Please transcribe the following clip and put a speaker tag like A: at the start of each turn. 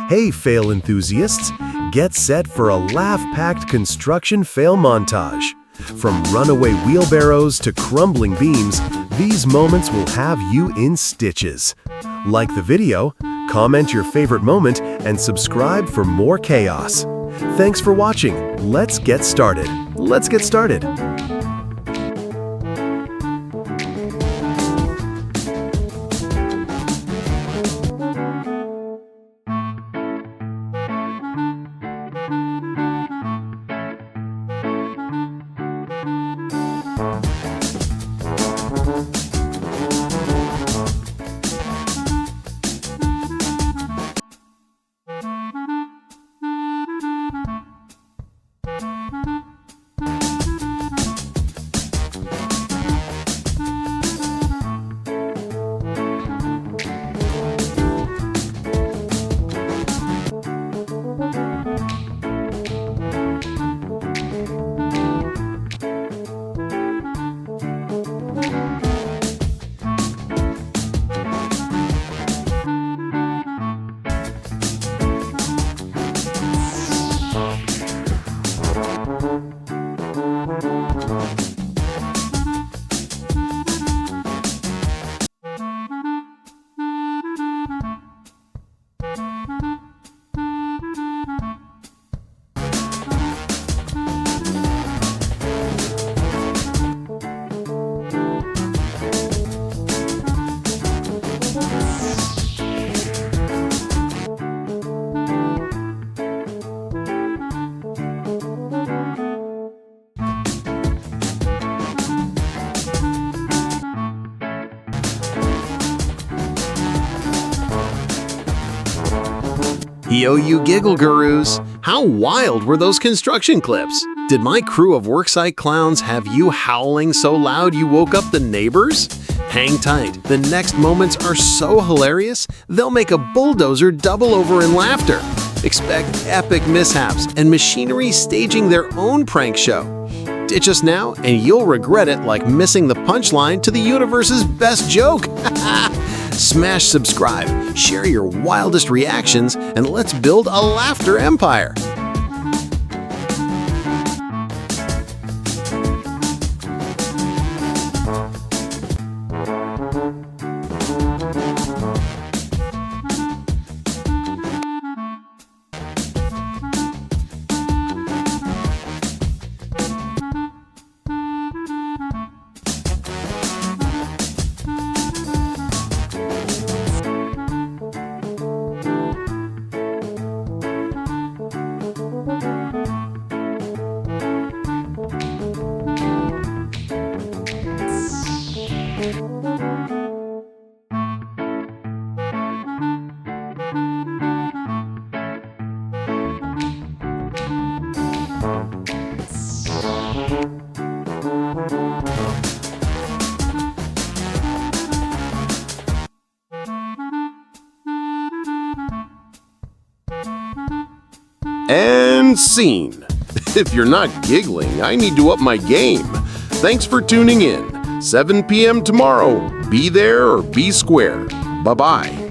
A: Hey fail enthusiasts, get set for a laugh-packed construction fail montage. From runaway wheelbarrows to crumbling beams, these moments will have you in stitches. Like the video, comment your favorite moment, and subscribe for more chaos. Thanks for watching. Let's get started.
B: Yo, you giggle gurus! How wild were those construction clips? Did my crew of worksite clowns have you howling so loud you woke up the neighbors? Hang tight, the next moments are so hilarious, they'll make a bulldozer double over in laughter. Expect epic mishaps and machinery staging their own prank show. Ditch us now and you'll regret it like missing the punchline to the universe's best joke. Smash subscribe, share your wildest reactions, and let's build a laughter empire.
C: And scene. If you're not giggling, I need to up my game. Thanks for tuning in. 7 p.m. tomorrow. Be there or be square. Bye-bye.